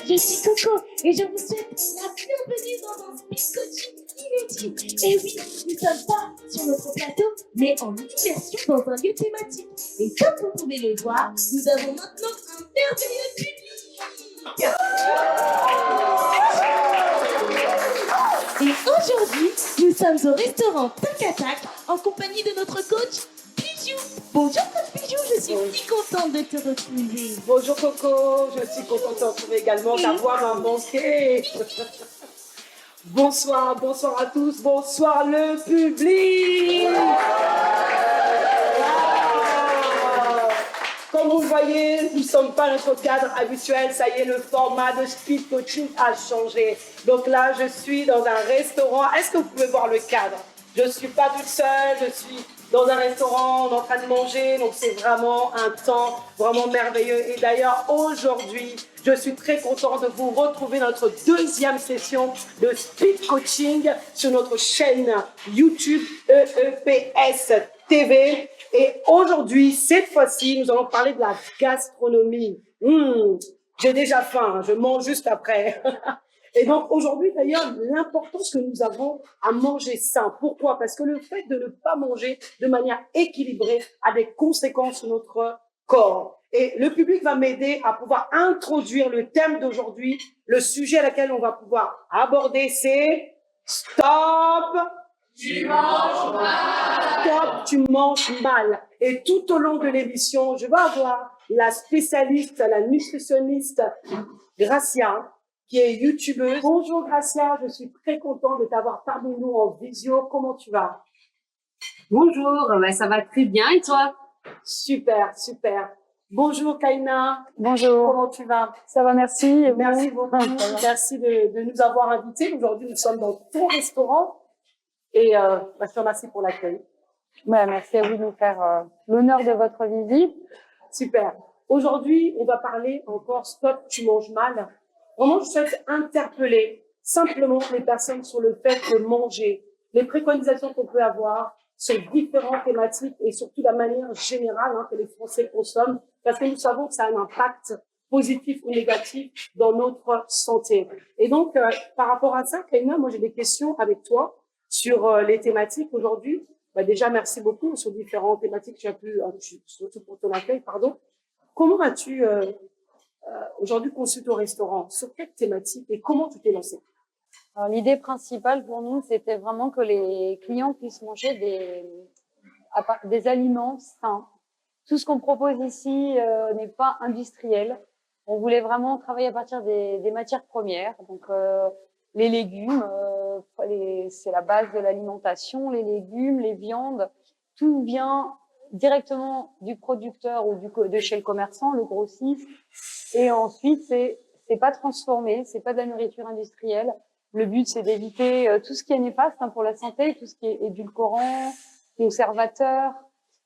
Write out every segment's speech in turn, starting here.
je suis Coco et je vous souhaite la bienvenue dans un speed coaching inédit. Et oui, nous ne sommes pas sur notre plateau, mais en immersion dans un lieu thématique. Et comme vous pouvez le voir, nous avons maintenant un merveilleux public. Et aujourd'hui, nous sommes au restaurant Tac à Tac en compagnie de notre coach Bijou. Bonjour coach Bijou, je suis si contente de te retrouver. Bonjour Coco, je suis contente de te retrouver également, d'avoir un banquet. Bonsoir, bonsoir à tous, bonsoir le public. Comme vous le voyez, nous ne sommes pas notre cadre habituel, ça y est, le format de speed coaching a changé. Donc là, je suis dans un restaurant. Est-ce que vous pouvez voir le cadre? Je ne suis pas toute seule, je suis dans un restaurant, on est en train de manger, donc c'est vraiment un temps vraiment merveilleux. Et d'ailleurs, aujourd'hui, je suis très contente de vous retrouver dans notre deuxième session de speed coaching sur notre chaîne YouTube EEPS TV. Et aujourd'hui, cette fois-ci, nous allons parler de la gastronomie. J'ai déjà faim, je mange juste après. Et donc, aujourd'hui, d'ailleurs, l'importance que nous avons à manger sain. Pourquoi? Parce que le fait de ne pas manger de manière équilibrée a des conséquences sur notre corps. Et le public va m'aider à pouvoir introduire le thème d'aujourd'hui. Le sujet à laquelle on va pouvoir aborder, c'est Stop! Tu manges mal. Stop, tu manges mal. Et tout au long de l'émission, je vais avoir la spécialiste, la nutritionniste Gracia, qui est youtubeuse. Bonjour Gracia, je suis très contente de t'avoir parmi nous en visio. Comment tu vas? Bonjour, ça va très bien et toi? Super, super. Bonjour Kaina. Bonjour. Comment tu vas? Ça va, merci. Merci beaucoup. Merci de nous avoir invités. Aujourd'hui, nous sommes dans ton restaurant. Et je te remercie pour l'accueil. Merci à vous de nous faire l'honneur de votre visite. Super. Aujourd'hui, on va parler encore Stop, tu manges mal. Vraiment, je souhaite interpeller simplement les personnes sur le fait de manger, les préconisations qu'on peut avoir sur différentes thématiques et surtout la manière générale que les Français consomment, parce que nous savons que ça a un impact positif ou négatif dans notre santé. Et donc, par rapport à ça, Kaina, moi j'ai des questions avec toi sur les thématiques aujourd'hui. Déjà, merci beaucoup sur différentes thématiques que tu as pu, surtout pour ton accueil, pardon. Comment as-tu aujourd'hui conçu ton restaurant? Sur quelle thématique et comment tu t'es lancé? Alors, l'idée principale pour nous, c'était vraiment que les clients puissent manger des aliments sains. Tout ce qu'on propose ici n'est pas industriel. On voulait vraiment travailler à partir des matières premières. Donc, les légumes, c'est la base de l'alimentation. Les légumes, les viandes, tout vient directement du producteur ou de chez le commerçant, le grossiste. Et ensuite, c'est pas transformé, c'est pas de la nourriture industrielle. Le but, c'est d'éviter tout ce qui est néfaste pour la santé, tout ce qui est édulcorant, conservateur.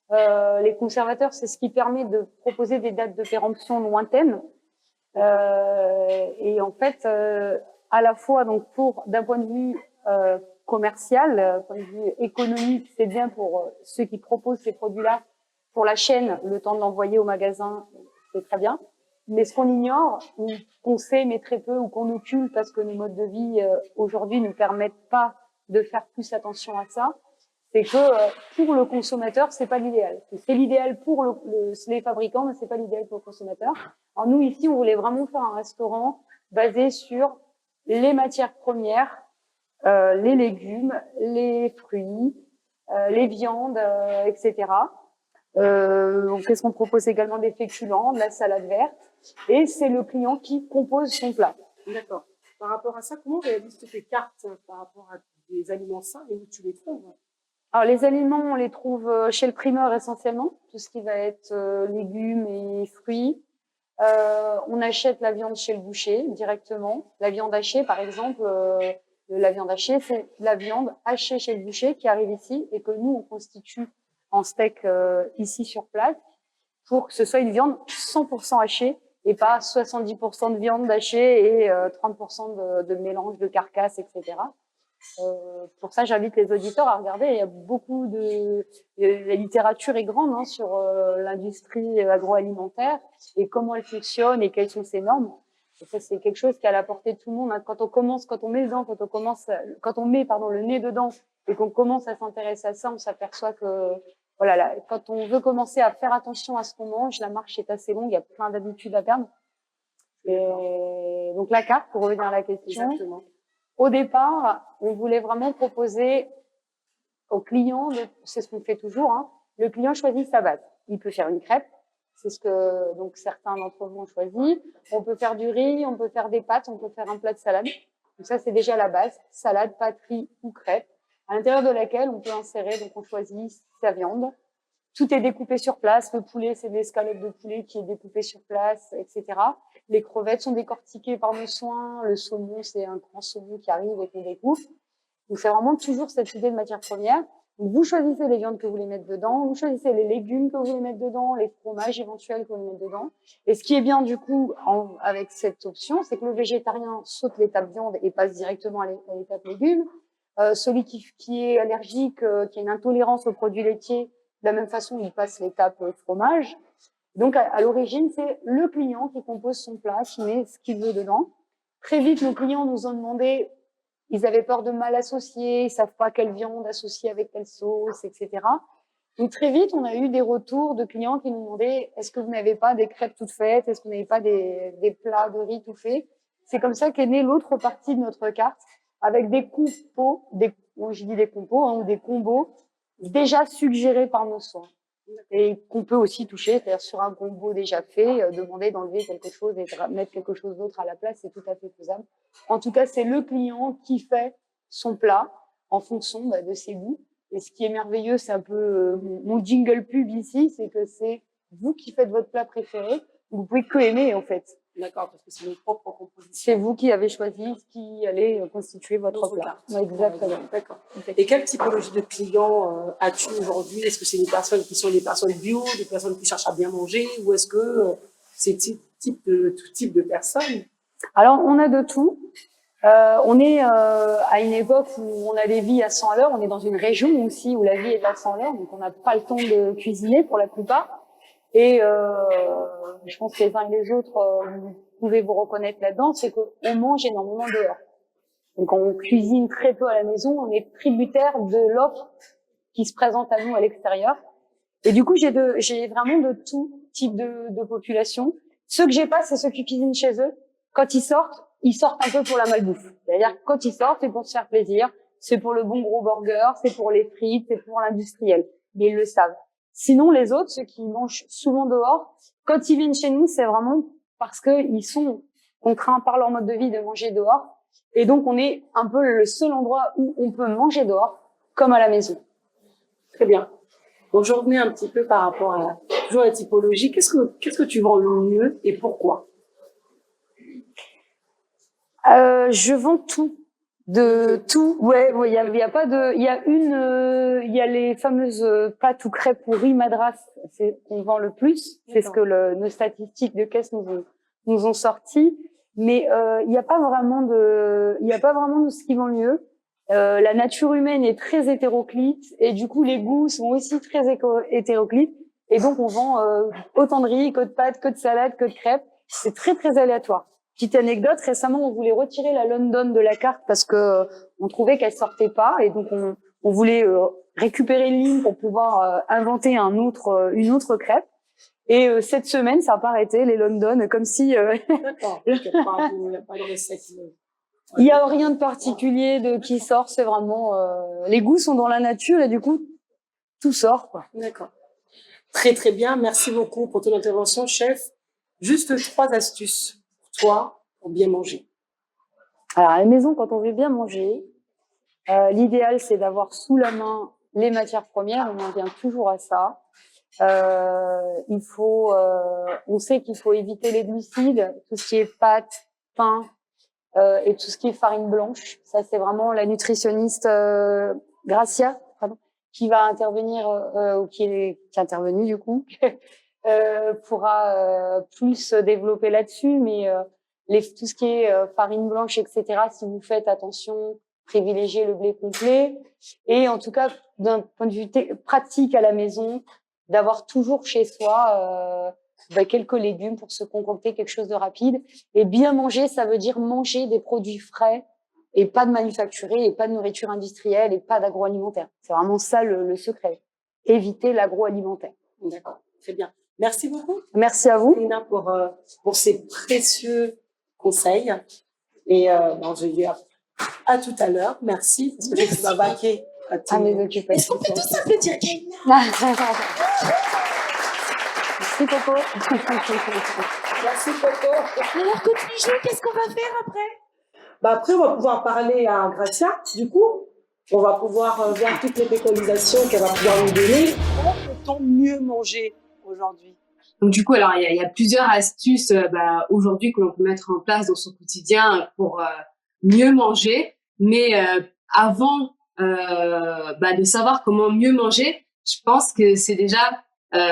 Les conservateurs, c'est ce qui permet de proposer des dates de péremption lointaines. Et en fait, à la fois, donc d'un point de vue commercial, point de vue économique, c'est bien pour ceux qui proposent ces produits-là. Pour la chaîne, le temps de l'envoyer au magasin, c'est très bien. Mais ce qu'on ignore, ou qu'on sait mais très peu, ou qu'on occulte parce que nos modes de vie aujourd'hui ne permettent pas de faire plus attention à ça, c'est que pour le consommateur, c'est pas l'idéal. C'est l'idéal pour les fabricants, mais c'est pas l'idéal pour le consommateur. Alors nous ici, on voulait vraiment faire un restaurant basé sur les matières premières, les légumes, les fruits, les viandes, etc. Qu'est-ce qu'on propose également? Des féculents, de la salade verte, et c'est le client qui compose son plat. D'accord. Par rapport à ça, comment réalises-tu tes cartes par rapport à des aliments sains et où tu les trouves? Alors les aliments, on les trouve chez le primeur essentiellement, tout ce qui va être légumes et fruits. On achète la viande chez le boucher directement. La viande hachée, par exemple, la viande hachée, c'est la viande hachée chez le boucher qui arrive ici et que nous, on constitue en steak ici sur place pour que ce soit une viande 100% hachée et pas 70% de viande hachée et 30% de mélange de carcasse, etc. Pour ça, j'invite les auditeurs à regarder. Il y a beaucoup la littérature est grande sur l'industrie agroalimentaire et comment elle fonctionne et quelles sont ses normes. Et ça, c'est quelque chose qui est à la portée de tout le monde. Hein. Quand on met dedans, quand on met, pardon, le nez dedans et qu'on commence à s'intéresser à ça, on s'aperçoit que, voilà, là, quand on veut commencer à faire attention à ce qu'on mange, la marche est assez longue, il y a plein d'habitudes à perdre. Et donc, la carte, pour revenir à la question. Exactement. Au départ, on voulait vraiment proposer au client, c'est ce qu'on fait toujours, hein, le client choisit sa base. Il peut faire une crêpe, c'est ce que donc certains d'entre vous ont choisi. On peut faire du riz, on peut faire des pâtes, on peut faire un plat de salade. Donc ça, c'est déjà la base, salade, pâte, riz ou crêpe, à l'intérieur de laquelle on peut insérer, donc on choisit sa viande. Tout est découpé sur place. Le poulet, c'est de l'escalope de poulet qui est découpé sur place, etc. Les crevettes sont décortiquées par nos soins. Le saumon, c'est un grand saumon qui arrive et qu'on découpe. Donc, c'est vraiment toujours cette idée de matière première. Donc, vous choisissez les viandes que vous voulez mettre dedans. Vous choisissez les légumes que vous voulez mettre dedans, les fromages éventuels que vous voulez mettre dedans. Et ce qui est bien, du coup, avec cette option, c'est que le végétarien saute l'étape viande et passe directement à l'étape légumes. Celui qui est allergique, qui a une intolérance aux produits laitiers, de la même façon, il passe l'étape fromage. Donc, à l'origine, c'est le client qui compose son plat, qui met ce qu'il veut dedans. Très vite, nos clients nous ont demandé, ils avaient peur de mal associer, ils savent pas quelle viande associer avec quelle sauce, etc. Donc, très vite, on a eu des retours de clients qui nous demandaient, est-ce que vous n'avez pas des crêpes toutes faites? Est-ce que vous n'avez pas des plats de riz tout faits? C'est comme ça qu'est née l'autre partie de notre carte, avec des compos, je dis des compos, hein, ou des combos, déjà suggérés par nos soins et qu'on peut aussi toucher, c'est-à-dire sur un combo déjà fait, demander d'enlever quelque chose et de mettre quelque chose d'autre à la place, c'est tout à fait faisable. En tout cas, c'est le client qui fait son plat en fonction de ses goûts. Et ce qui est merveilleux, c'est un peu mon jingle pub ici, c'est que c'est vous qui faites votre plat préféré. Vous pouvez que aimer en fait. D'accord, parce que c'est notre propre composition. C'est vous qui avez choisi ce qui allait constituer votre plat. Ouais, exactement. D'accord. Et quelle typologie de clients as-tu aujourd'hui? Est-ce que c'est des personnes qui sont des personnes bio, des personnes qui cherchent à bien manger, ou est-ce que c'est tout type de personnes? Alors, on a de tout. On est à une époque où on a des vies à 100 à l'heure. On est dans une région aussi où la vie est à 100 à l'heure, donc on n'a pas le temps de cuisiner pour la plupart. Et je pense que les uns et les autres, vous pouvez vous reconnaître là-dedans, c'est qu'on mange énormément dehors. Donc on cuisine très peu à la maison, on est tributaire de l'offre qui se présente à nous à l'extérieur. Et du coup, j'ai vraiment de tout type de population. Ceux que j'ai pas, c'est ceux qui cuisinent chez eux. Quand ils sortent un peu pour la malbouffe. C'est-à-dire quand ils sortent, c'est pour se faire plaisir, c'est pour le bon gros burger, c'est pour les frites, c'est pour l'industriel. Mais ils le savent. Sinon, les autres, ceux qui mangent souvent dehors, quand ils viennent chez nous, c'est vraiment parce qu'ils sont contraints par leur mode de vie de manger dehors. Et donc, on est un peu le seul endroit où on peut manger dehors, comme à la maison. Très bien. Donc, je revenais un petit peu par rapport à toujours la typologie. Qu'est-ce que tu vends le mieux et pourquoi? Je vends tout. De tout, ouais, il y a pas de, il y a les fameuses pâtes ou crêpes ou riz madras, c'est qu'on vend le plus, c'est ce que nos statistiques de caisse nous ont sorti, mais il n'y a pas vraiment de ce qui vend le mieux. La nature humaine est très hétéroclite et du coup les goûts sont aussi très hétéroclites et donc on vend autant de riz que de pâtes, que de salade, que de crêpes. C'est très très aléatoire. Petite anecdote, récemment, on voulait retirer la London de la carte parce que on trouvait qu'elle sortait pas et donc on voulait récupérer une ligne pour pouvoir inventer une autre crêpe. Et cette semaine, ça n'a pas arrêté, les London, comme si... D'accord, il n'y a pas de recette. Il n'y a rien de particulier qui sort, c'est vraiment... les goûts sont dans la nature et du coup, tout sort, quoi. D'accord. Très très bien, merci beaucoup pour ton intervention, chef. Juste 3 astuces. Toi, pour bien manger. Alors, à la maison, quand on veut bien manger, l'idéal, c'est d'avoir sous la main les matières premières. On en vient toujours à ça. On sait qu'il faut éviter les glucides, tout ce qui est pâtes, pain et tout ce qui est farine blanche. Ça, c'est vraiment la nutritionniste Gracia, qui va intervenir ou qui est intervenue du coup. Pourra plus développer là-dessus, mais tout ce qui est farine blanche, etc., si vous faites attention, privilégiez le blé complet. Et en tout cas, d'un point de vue pratique à la maison, d'avoir toujours chez soi quelques légumes pour se concocter quelque chose de rapide. Et bien manger, ça veut dire manger des produits frais et pas de manufacturés et pas de nourriture industrielle et pas d'agroalimentaire. C'est vraiment ça le secret. Éviter l'agroalimentaire. D'accord, très bien. Merci beaucoup, Merci à vous. Lina, pour ces précieux conseils. Et bon, je vais dire à tout à l'heure. Merci, parce que je vais vaquer À mes Est-ce occupations. qu'on peut tous applaudir Kaina? Merci, Coco. Merci, Coco. Alors, côté bijou, qu'est-ce qu'on va faire après? Bah, après, on va pouvoir parler à Gracia, du coup. On va pouvoir voir toutes les préconisations qu'elle va pouvoir nous donner. Comment peut-on mieux manger aujourd'hui? Donc du coup, alors il y a plusieurs astuces aujourd'hui que l'on peut mettre en place dans son quotidien pour mieux manger. Mais avant de savoir comment mieux manger, je pense que c'est déjà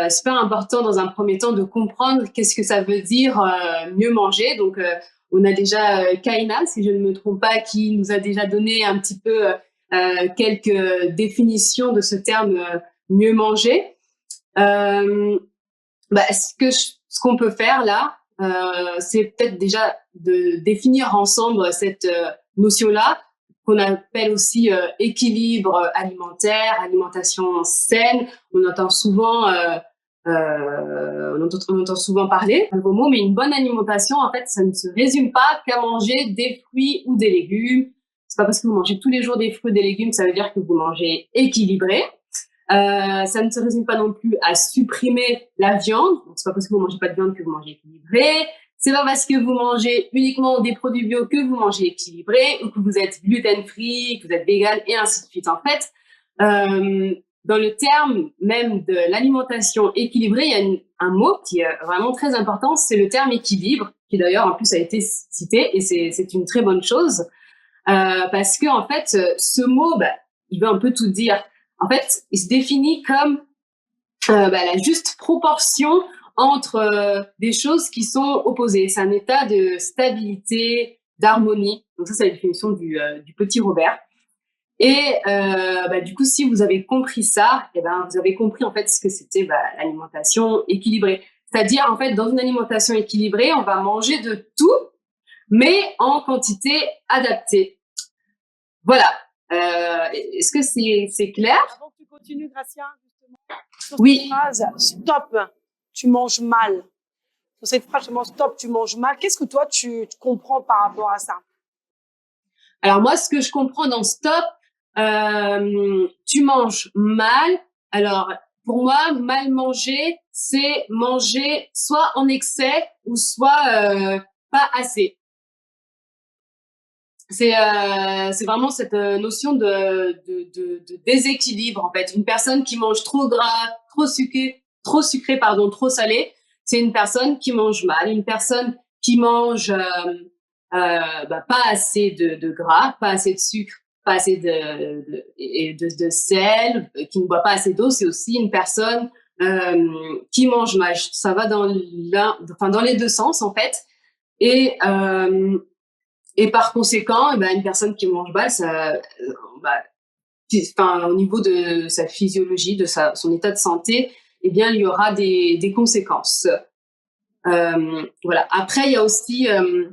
super important dans un premier temps de comprendre qu'est-ce que ça veut dire mieux manger. Donc on a déjà Kaina, si je ne me trompe pas, qui nous a déjà donné un petit peu quelques définitions de ce terme mieux manger. Ce qu'on peut faire là, c'est peut-être déjà de définir ensemble cette notion-là, qu'on appelle aussi équilibre alimentaire, alimentation saine. On entend souvent parler de vos mots, mais une bonne alimentation, en fait, ça ne se résume pas qu'à manger des fruits ou des légumes. C'est pas parce que vous mangez tous les jours des fruits et des légumes, ça veut dire que vous mangez équilibré. Ça ne se résume pas non plus à supprimer la viande. Donc, c'est pas parce que vous mangez pas de viande que vous mangez équilibré. C'est pas parce que vous mangez uniquement des produits bio que vous mangez équilibré, ou que vous êtes gluten-free, que vous êtes vegan, et ainsi de suite. En fait, dans le terme même de l'alimentation équilibrée, il y a un mot qui est vraiment très important, c'est le terme équilibre, qui d'ailleurs en plus a été cité, et c'est une très bonne chose, parce que en fait, ce mot, il veut un peu tout dire. En fait, il se définit comme la juste proportion entre des choses qui sont opposées. C'est un état de stabilité, d'harmonie. Donc ça, c'est la définition du petit Robert. Et du coup, si vous avez compris ça, vous avez compris en fait ce que c'était l'alimentation équilibrée. C'est-à-dire, en fait, dans une alimentation équilibrée, on va manger de tout, mais en quantité adaptée. Voilà. Est-ce que c'est clair? Avant que tu continues, Gracia, justement, sur Oui. cette phrase, stop, tu manges mal. Sur cette phrase, justement, stop, tu manges mal. Qu'est-ce que toi, tu comprends par rapport à ça? Alors moi, ce que je comprends dans stop, tu manges mal. Alors pour moi, mal manger, c'est manger soit en excès ou soit pas assez. C'est vraiment cette notion de déséquilibre en fait. Une personne qui mange trop gras, trop sucré, trop salé, c'est une personne qui mange mal. Une personne qui mange pas assez de gras, pas assez de sucre, pas assez de sel, qui ne boit pas assez d'eau, c'est aussi une personne qui mange mal. Ça va dans les deux sens en fait. Et par conséquent, une personne qui mange mal, au niveau de sa physiologie, de son état de santé, il y aura des conséquences. Voilà. Après, il y a aussi, je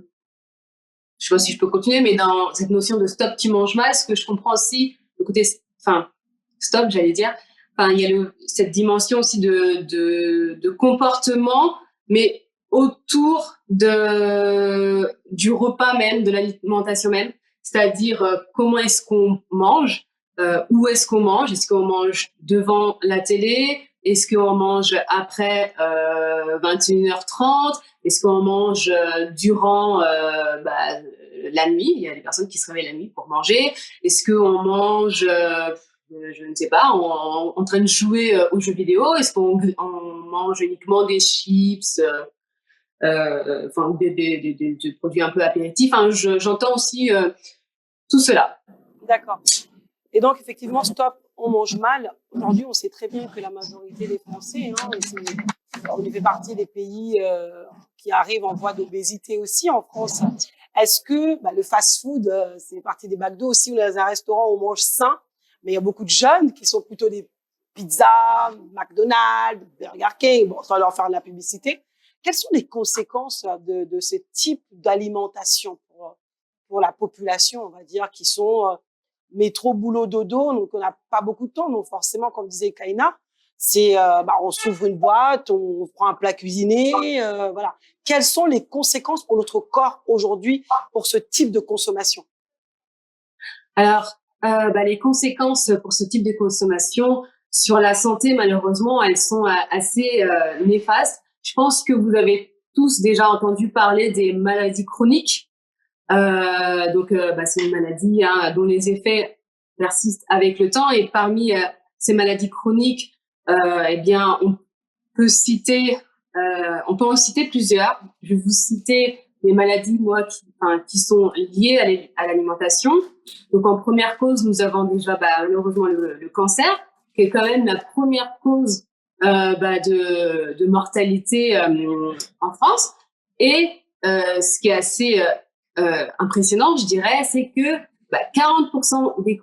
sais pas si je peux continuer, mais dans cette notion de stop, tu manges mal, ce que je comprends aussi, le côté, stop, j'allais dire, il y a cette dimension aussi de comportement, mais autour du repas même, de l'alimentation même, c'est-à-dire comment est-ce qu'on mange, où est-ce qu'on mange devant la télé, est-ce qu'on mange après 21h30, est-ce qu'on mange durant la nuit, il y a des personnes qui se réveillent la nuit pour manger, est-ce qu'on mange je ne sais pas, en train de jouer aux jeux vidéo, est-ce qu'on mange uniquement des chips, des produits un peu apéritifs. J'entends aussi tout cela. D'accord. Et donc, effectivement, stop, on mange mal. Aujourd'hui, on sait très bien que la majorité des Français, on fait partie des pays qui arrivent en voie d'obésité aussi en France. Est-ce que le fast-food, c'est partie des McDo aussi, ou dans un restaurant, on mange sain, mais il y a beaucoup de jeunes qui sont plutôt des pizzas, McDonald's, Burger King, bon, sans leur faire de la publicité. quelles sont les conséquences de ce type d'alimentation pour la population, on va dire, qui sont métro, boulot, dodo, donc on n'a pas beaucoup de temps, donc forcément, comme disait Kaina, c'est on s'ouvre une boîte, on prend un plat cuisiné, voilà. Quelles sont les conséquences pour notre corps aujourd'hui pour ce type de consommation? Alors, les conséquences pour ce type de consommation sur la santé, malheureusement, elles sont assez néfastes. Je pense que vous avez tous déjà entendu parler des maladies chroniques. C'est une maladie dont les effets persistent avec le temps. Et parmi ces maladies chroniques, on peut en citer plusieurs. Je vais vous citer les maladies, qui sont liées à l'alimentation. Donc, en première cause, nous avons déjà, malheureusement, le cancer, qui est quand même la première cause de mortalité en France. Et ce qui est assez impressionnant, je dirais, c'est que 40% des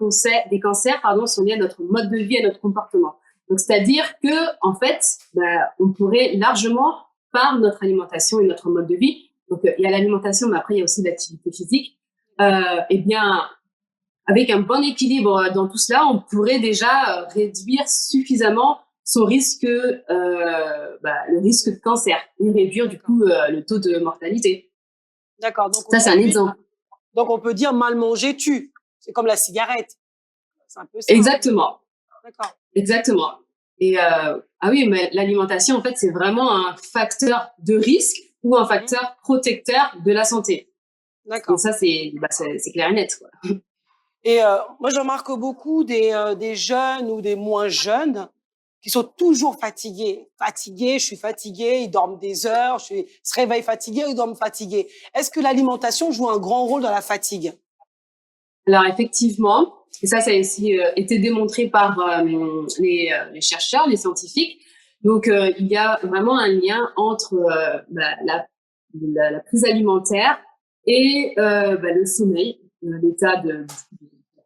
cancers sont liés à notre mode de vie, à notre comportement. Donc, c'est-à-dire que, en fait, on pourrait largement, par notre alimentation et notre mode de vie, donc il y a l'alimentation, mais après il y a aussi l'activité physique, avec un bon équilibre dans tout cela, on pourrait déjà réduire suffisamment son risque, le risque de cancer, et réduire du coup le taux de mortalité. D'accord. Donc ça, c'est un exemple. Donc on peut dire mal manger tue. C'est comme la cigarette. C'est un peu ça. Exactement. D'accord. Exactement. Et oui, mais l'alimentation, en fait, c'est vraiment un facteur de risque ou un facteur protecteur de la santé. D'accord. Et ça, c'est clair et net, quoi. Et moi, je remarque beaucoup des jeunes ou des moins jeunes qui sont toujours fatigués. Fatigués, je suis fatigué, ils dorment des heures, se réveillent fatigués, ils dorment fatigués. Est-ce que l'alimentation joue un grand rôle dans la fatigue? Alors, effectivement, et ça a aussi été démontré par les chercheurs, les scientifiques. Donc, il y a vraiment un lien entre la prise alimentaire et le sommeil, l'état de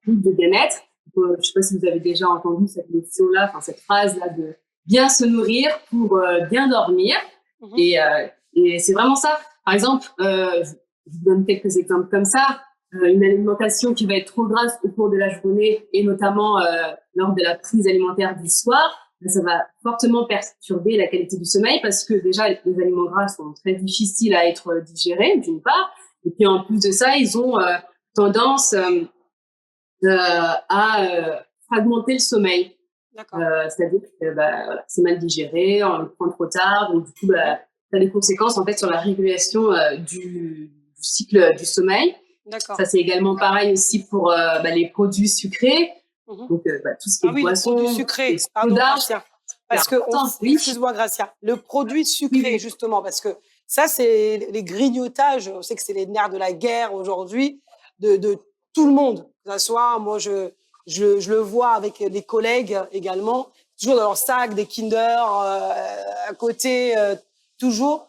bien-être. Je ne sais pas si vous avez déjà entendu cette notion-là, cette phrase-là de bien se nourrir pour bien dormir. Mm-hmm. Et c'est vraiment ça. Par exemple, je vous donne quelques exemples comme ça. Une alimentation qui va être trop grasse au cours de la journée et notamment lors de la prise alimentaire du soir, ça va fortement perturber la qualité du sommeil parce que déjà les aliments gras sont très difficiles à être digérés d'une part, et puis en plus de ça, ils ont tendance à fragmenter le sommeil. D'accord. C'est-à-dire que c'est mal digéré, on le prend trop tard, donc du coup ça a des conséquences en fait sur la régulation du cycle du sommeil. D'accord. Ça, c'est également pareil aussi pour les produits sucrés. Mm-hmm. Donc, tout ce qui est boisson. Le produit sucré. Pardon, Gracia. Parce que, excuse-moi, Gracia. Le produit sucré, justement, parce que ça, c'est les grignotages. On sait que c'est les nerfs de la guerre aujourd'hui de tout le monde. Que ça soit, moi, je le vois avec les collègues également, toujours dans leur sac, des Kinder à côté, toujours.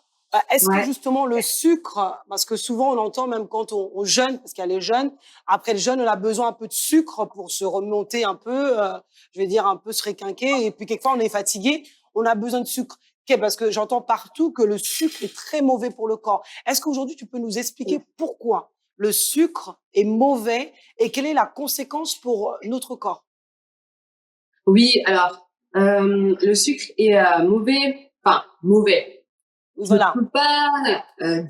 Est-ce que justement le sucre, parce que souvent on entend même quand on jeûne, parce qu'il y a les jeûnes, après le jeûne on a besoin un peu de sucre pour se remonter un peu, je vais dire un peu se réquinquer, et puis quelquefois on est fatigué, on a besoin de sucre. Parce que j'entends partout que le sucre est très mauvais pour le corps. Est-ce qu'aujourd'hui tu peux nous expliquer pourquoi le sucre est mauvais et quelle est la conséquence pour notre corps? Oui, alors le sucre est mauvais. Voilà. Je ne peux pas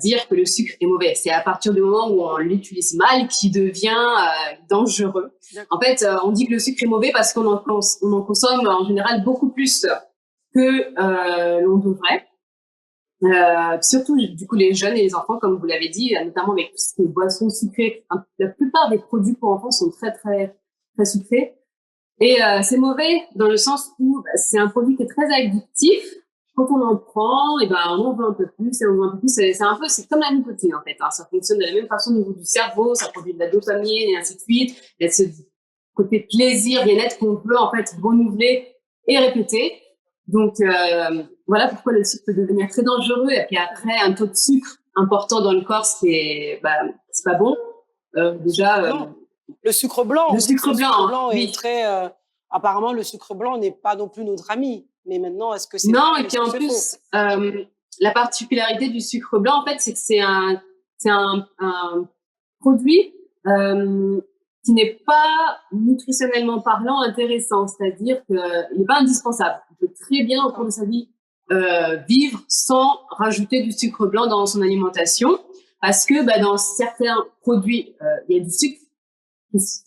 dire que le sucre est mauvais. C'est à partir du moment où on l'utilise mal qu'il devient dangereux. En fait, on dit que le sucre est mauvais parce qu'on en consomme en général beaucoup plus que l'on devrait. Surtout, du coup, les jeunes et les enfants, comme vous l'avez dit, notamment avec toutes ces boissons sucrées. La plupart des produits pour enfants sont très, très, très sucrés. Et c'est mauvais dans le sens où c'est un produit qui est très addictif. Quand on en prend, on en veut un peu plus, et on veut un peu plus. C'est comme la nicotine, en fait. Hein. Ça fonctionne de la même façon au niveau du cerveau, ça produit de la dopamine et ainsi de suite. Il y a ce côté plaisir, bien-être qu'on veut, en fait, renouveler et répéter. Donc, voilà pourquoi le sucre peut devenir très dangereux. Et puis après, un taux de sucre important dans le corps, c'est pas bon. Le sucre blanc. Le sucre blanc est très... apparemment, le sucre blanc n'est pas non plus notre ami. Mais maintenant, est-ce que c'est... Non, et puis en plus, la particularité du sucre blanc, en fait, c'est que c'est un produit qui n'est pas nutritionnellement parlant intéressant, c'est-à-dire qu'il n'est pas indispensable. On peut très bien, au cours de sa vie, vivre sans rajouter du sucre blanc dans son alimentation, parce que dans certains produits, il y a du sucre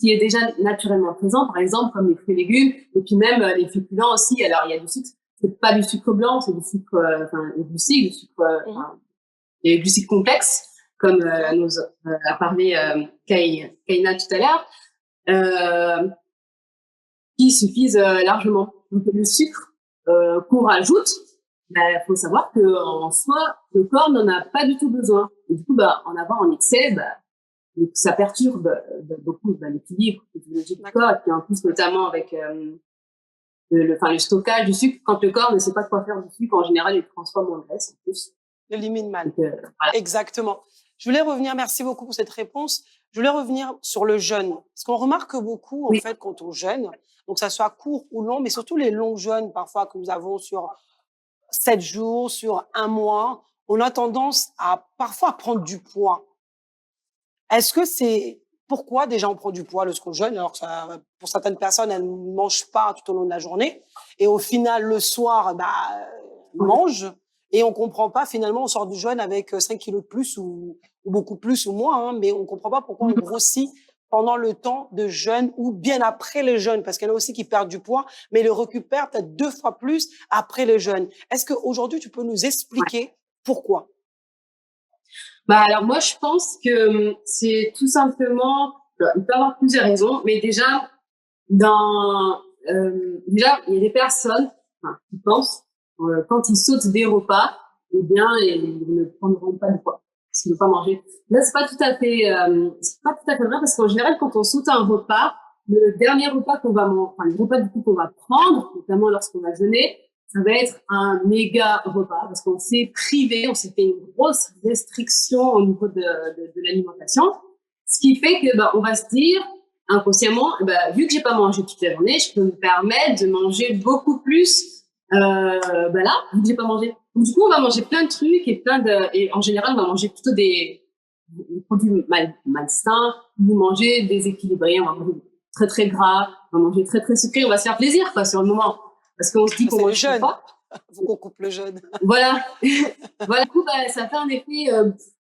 qui est déjà naturellement présent, par exemple comme les fruits et légumes, et puis même les féculents aussi. Alors il y a du sucre, c'est pas du sucre blanc, c'est du sucre, du glucides, du sucre, les glucides complexes, comme nous a parlé Kaina tout à l'heure, qui suffisent largement. Donc le sucre qu'on rajoute, faut savoir que en soi, le corps n'en a pas du tout besoin. Et du coup, en avoir en excès, donc ça perturbe beaucoup l'équilibre physiologique du corps, et puis en plus notamment avec le stockage du sucre. Quand le corps ne sait pas quoi faire du sucre, en général, il le transforme en graisse en plus. Il élimine mal. Donc, voilà. Exactement. Je voulais revenir, merci beaucoup pour cette réponse. Je voulais revenir sur le jeûne. Parce qu'on remarque beaucoup, en fait, quand on jeûne, donc ça soit court ou long, mais surtout les longs jeûnes, parfois, que nous avons sur 7 jours, sur 1 mois, on a tendance à parfois prendre du poids. Est-ce que c'est pourquoi déjà on prend du poids lorsqu'on jeûne, alors que pour certaines personnes, elles ne mangent pas tout au long de la journée, et au final, le soir, mangent, et on comprend pas, finalement, on sort du jeûne avec 5 kilos de plus ou beaucoup plus ou moins, mais on comprend pas pourquoi on grossit pendant le temps de jeûne ou bien après le jeûne, parce qu'il y en a aussi qui perdent du poids, mais le récupèrent peut-être 2 fois plus après le jeûne. Est-ce qu'aujourd'hui, tu peux nous expliquer pourquoi? Alors moi, je pense que c'est tout simplement, il peut y avoir plusieurs raisons, mais déjà, déjà, il y a des personnes qui pensent, quand ils sautent des repas, eh bien, ils ne prendront pas de poids, parce qu'ils ne vont pas manger. Là, c'est pas tout à fait vrai, parce qu'en général, quand on saute un repas, le dernier repas qu'on va manger, le repas du coup qu'on va prendre, notamment lorsqu'on va jeûner, ça va être un méga repas, parce qu'on s'est privé, on s'est fait une grosse restriction au niveau de l'alimentation, ce qui fait que on va se dire inconsciemment, vu que j'ai pas mangé toute la journée, je peux me permettre de manger beaucoup plus là, vu que j'ai pas mangé. Donc, du coup, on va manger plein de trucs et en général, on va manger plutôt des produits malsains, vous mangez déséquilibrés, on va manger très très gras, on va manger très très sucré, on va se faire plaisir sur le moment. Parce qu'on se dit qu'on mange jeûne. pas. Faut qu'on coupe le jeûne. Voilà. Voilà. Du coup, ça fait un effet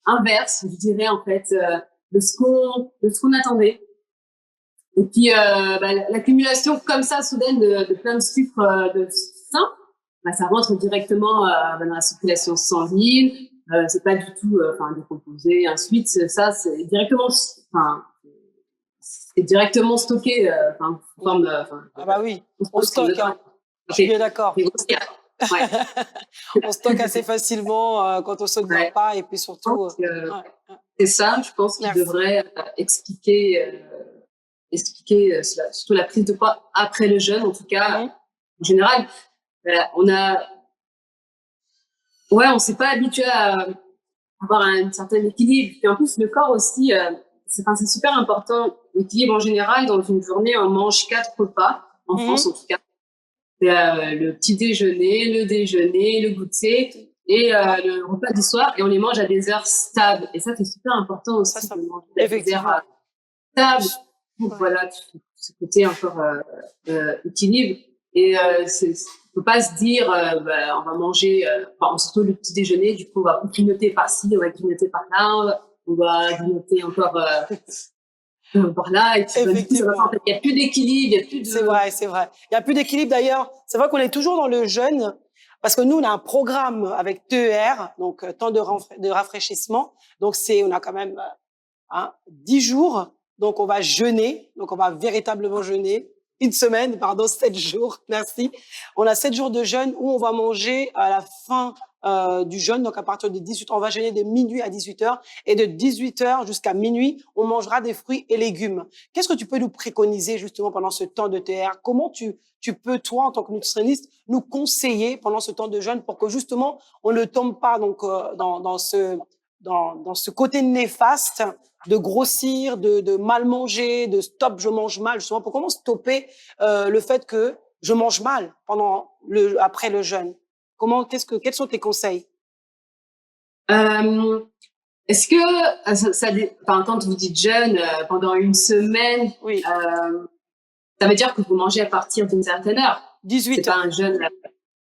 inverse, je dirais, en fait, de ce qu'on attendait. Et puis, l'accumulation comme ça, soudaine, de plein de sucre de sain, ça rentre directement dans la circulation sanguine. C'est pas du tout décomposé. Ensuite, ça, c'est directement stocké sous forme oui, on stocke. Je suis bien d'accord. On stocke assez facilement quand on saute des repas et puis surtout. C'est ça, je pense qu'il devrait expliquer cela. Surtout la prise de poids après le jeûne, en tout cas. En général, on s'est pas habitué à avoir un certain équilibre. Et en plus, le corps aussi, c'est super important. L'équilibre en général, dans une journée, on mange 4 repas, en France en tout cas. Le petit déjeuner, le déjeuner, le goûter et le repas du soir, et on les mange à des heures stables. Et ça, c'est super important aussi de manger à des heures stables. Donc voilà, ce côté encore équilibre. Et faut pas se dire, on va manger, surtout le petit déjeuner, du coup, on va grignoter par-ci, on va grignoter par-là, on va grignoter encore par là, et puis, il n'y a plus d'équilibre, il y a plus de... C'est vrai. Il n'y a plus d'équilibre d'ailleurs. C'est vrai qu'on est toujours dans le jeûne, parce que nous, on a un programme avec TER, donc temps de rafraîchissement. Donc, on a quand même 10 jours. Donc, on va jeûner. Donc, on va véritablement jeûner. 7 jours. Merci. On a 7 jours de jeûne où on va manger à la fin du jeûne, donc à partir de 18h, on va jeûner de minuit à 18h, et de 18h jusqu'à minuit, on mangera des fruits et légumes. Qu'est-ce que tu peux nous préconiser justement pendant ce temps de TR? Comment tu peux, toi, en tant que nutritionniste, nous conseiller pendant ce temps de jeûne pour que justement on ne tombe pas donc dans ce côté néfaste de grossir, de mal manger, de stop, je mange mal, justement, pour comment stopper le fait que je mange mal après le jeûne? Quels sont tes conseils? Est-ce que enfin, quand vous dites jeûne pendant une semaine, Oui, ça veut dire que vous mangez à partir d'une certaine heure? 18 C'est pas heures. un jeûne,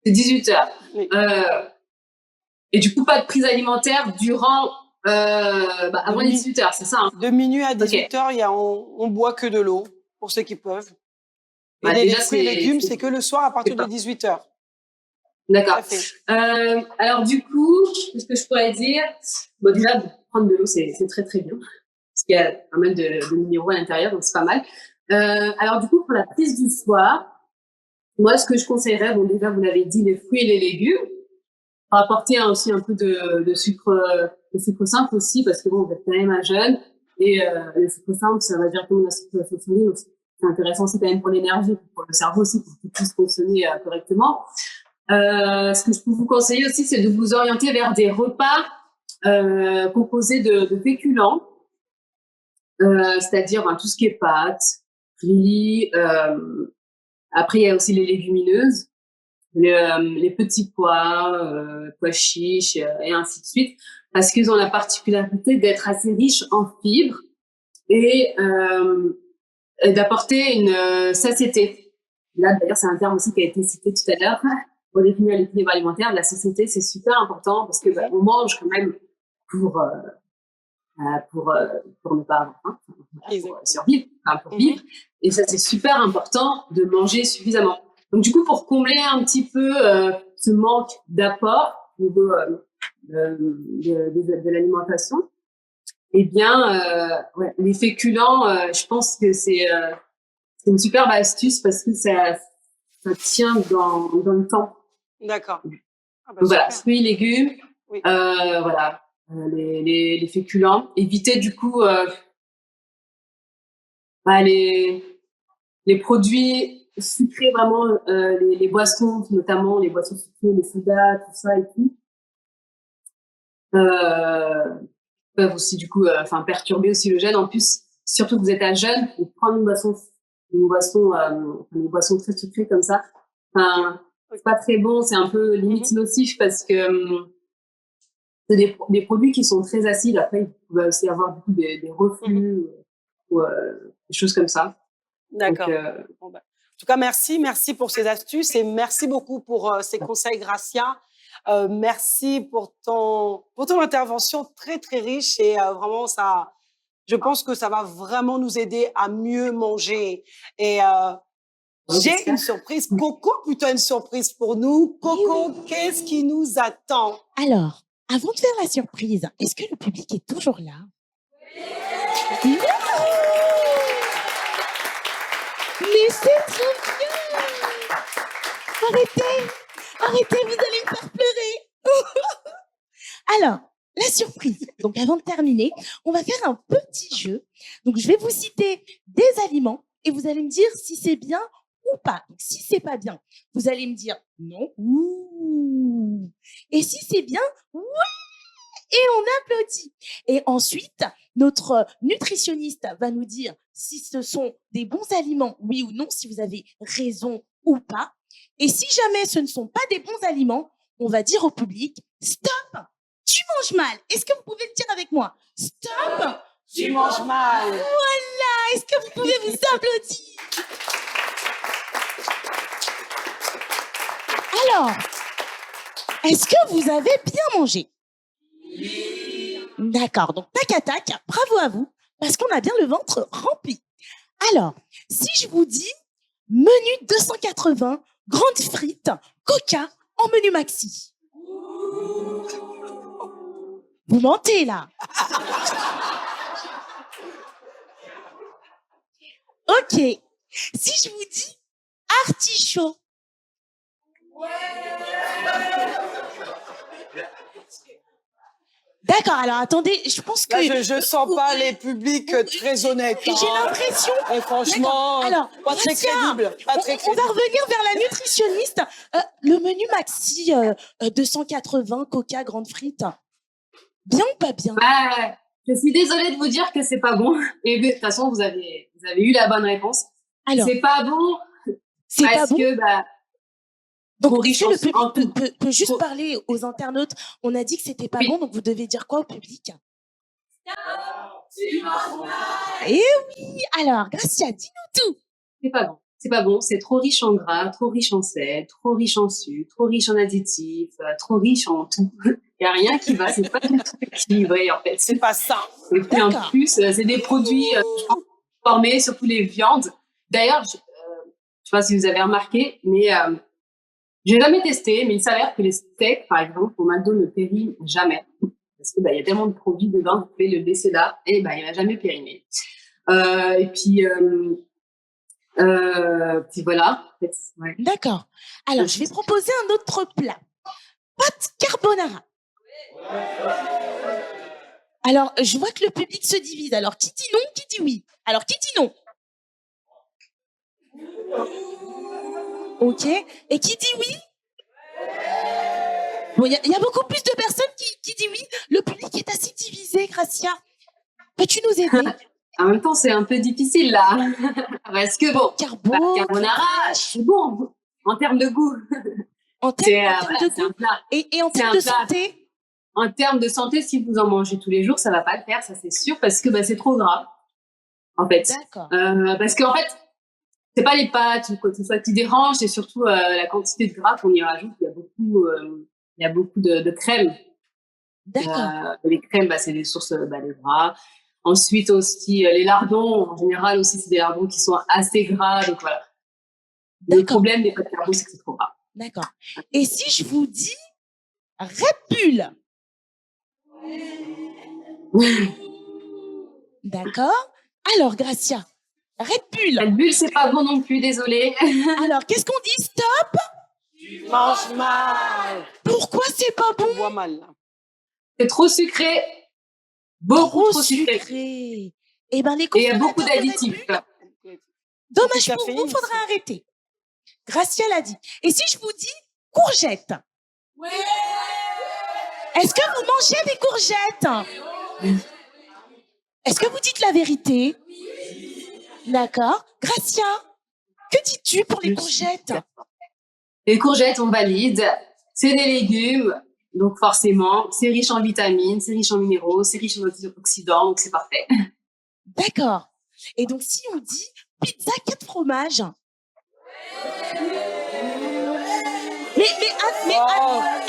c'est 18 heures. Oui. Et du coup, pas de prise alimentaire durant avant les minuit. 18 heures, c'est ça, hein? De minuit à 18 heures, on boit que de l'eau, pour ceux qui peuvent. Et les Déjà, fruits et légumes, c'est que le soir à partir de 18 heures. D'accord. Tout à fait. Alors du coup, qu'est-ce que je pourrais dire? Bon, déjà, prendre de l'eau, c'est très très bien, parce qu'il y a pas mal de minéraux à l'intérieur, donc c'est pas mal. Alors du coup, pour la prise du soir, moi, ce que je conseillerais, bon déjà, vous l'avez dit, les fruits et les légumes, apporter aussi un peu de sucre simple aussi, parce que bon, vous êtes quand même un jeune, et le sucre simple, ça va directement dans la circulation sanguine, donc c'est intéressant aussi quand même pour l'énergie, pour le cerveau aussi, pour qu'il puisse fonctionner correctement. Ce que je peux vous conseiller aussi, c'est de vous orienter vers des repas composés de féculents, c'est-à-dire tout ce qui est pâtes, riz. Après, il y a aussi les légumineuses, les petits pois, pois chiches, et ainsi de suite, parce qu'ils ont la particularité d'être assez riches en fibres et d'apporter une satiété. Là, d'ailleurs, c'est un terme aussi qui a été cité tout à l'heure. Pour définir l'équilibre alimentaire, la satiété, c'est super important parce que on mange quand même pour ne pas avoir faim, pour survivre, pour vivre. Et ça, c'est super important de manger suffisamment. Donc, du coup, pour combler un petit peu ce manque d'apport au niveau de l'alimentation, eh bien, les féculents, je pense que c'est une superbe astuce parce que ça tient dans le temps. D'accord. Ah bah, donc voilà, super. fruits, légumes, Oui. voilà, les féculents. Évitez du coup les produits sucrés, vraiment les boissons, notamment les boissons sucrées, les sodas, tout ça et tout. Peuvent aussi du coup perturber aussi le jeûne. En plus, surtout que vous êtes à jeûne, donc prendre une boisson très sucrée comme ça, c'est pas très bon, c'est un peu limite nocif parce que c'est des produits qui sont très acides. Après, il peut aussi avoir du coup des reflux ou des choses comme ça. D'accord. Bon, bah, en tout cas, merci pour ces astuces et merci beaucoup pour ces conseils, Gracia. Merci pour ton intervention très très riche et vraiment ça. Je pense que ça va vraiment nous aider à mieux manger. Et j'ai une surprise. Coco, plutôt une surprise pour nous. Coco, qu'est-ce qui nous attend? Alors, avant de faire la surprise, est-ce que le public est toujours là? Oui. Mais c'est trop bien! Arrêtez, vous allez me faire pleurer. Alors, la surprise. Donc, avant de terminer, on va faire un petit jeu. Donc, je vais vous citer des aliments et vous allez me dire si c'est bien ou pas. Donc, si c'est pas bien, vous allez me dire non. Ouh. Et si c'est bien, oui. Et on applaudit. Et ensuite, notre nutritionniste va nous dire si ce sont des bons aliments, oui ou non, si vous avez raison ou pas. Et si jamais ce ne sont pas des bons aliments, on va dire au public, stop, tu manges mal. Est-ce que vous pouvez le dire avec moi? Stop, tu manges mal. Voilà, est-ce que vous pouvez vous applaudir? Alors, est-ce que vous avez bien mangé? D'accord, donc tac à tac, bravo à vous, parce qu'on a bien le ventre rempli. Alors, si je vous dis menu 280, grandes frites, coca en menu maxi. Vous mentez là. Ok, si je vous dis artichaut. D'accord, alors attendez, je pense que... Là, je sens pas les publics très honnêtes. J'ai l'impression... Et franchement, alors, pas très crédible. Pas très on crédible. va revenir vers la nutritionniste. Le menu maxi 280, coca, grande frite. Bien ou pas bien? Je suis désolée de vous dire que c'est pas bon. Et de toute façon, vous avez eu la bonne réponse. Alors, c'est pas bon c'est pas parce bon que Donc, trop est-ce riche que le en public tout. peut juste Trop- parler aux internautes? On a dit que c'était pas Oui. bon, donc vous devez dire quoi au public? Eh oui! Alors, Gracia, dis-nous tout. C'est pas bon. C'est pas bon. C'est trop riche en gras, trop riche en sel, trop riche en sucre, trop riche en additifs, trop riche en tout. Il y a rien qui va. C'est pas du tout équilibré en fait. C'est pas ça. Et puis en D'accord. plus, c'est des produits transformés, surtout les viandes. D'ailleurs, je sais pas si vous avez remarqué, mais j'ai jamais testé, mais il s'avère que les steaks, par exemple, au McDo ne périment jamais. Parce que il y a tellement de produits dedans, vous pouvez le laisser là, et il va jamais périmer. Et puis voilà. En fait, ouais. D'accord. Alors, je vais proposer un autre plat. Pâte carbonara. Alors, je vois que le public se divise. Alors, qui dit non, qui dit oui? Alors, qui dit non? Ok. Et qui dit oui? Bon, il y a beaucoup plus de personnes qui disent oui. Le public est assez divisé, Gracia. Peux-tu nous aider? En même temps, c'est un peu difficile là. Parce que bon, carbonara, c'est bon en termes de goût. En termes de c'est un goût. plat. Et en termes de santé? En termes de santé, si vous en mangez tous les jours, ça va pas le faire, ça c'est sûr, parce que c'est trop gras, en fait. D'accord. Parce qu'en fait, c'est pas les pâtes ou quoi que ce soit qui dérange, c'est surtout la quantité de gras qu'on y rajoute. Il y a beaucoup de crème. D'accord. Les crèmes, c'est des sources de gras. Ensuite aussi, les lardons, en général aussi, c'est des lardons qui sont assez gras, donc voilà. Le problème des pâtes carbo, c'est que c'est trop gras. D'accord. Et si je vous dis Red Bull? D'accord. Alors, Gracia, Red Bull. Red Bull, c'est pas bon non plus, désolé. Alors, qu'est-ce qu'on dit? Stop. Tu manges mal. Pourquoi c'est pas bon? On voit mal. Là. C'est trop sucré. Beaucoup trop sucré. Eh ben, les et il y a beaucoup d'additifs. Dommage pour vous, faudra arrêter. Gracia l'a dit. Et si je vous dis courgette? Oui. Est-ce que vous mangez des courgettes? Est-ce que vous dites la vérité? D'accord. Gracia, que dis-tu pour les courgettes? Les courgettes, on valide. C'est des légumes. Donc forcément, c'est riche en vitamines, c'est riche en minéraux, c'est riche en antioxydants, donc c'est parfait. D'accord. Et donc si on dit pizza 4 fromages. Mais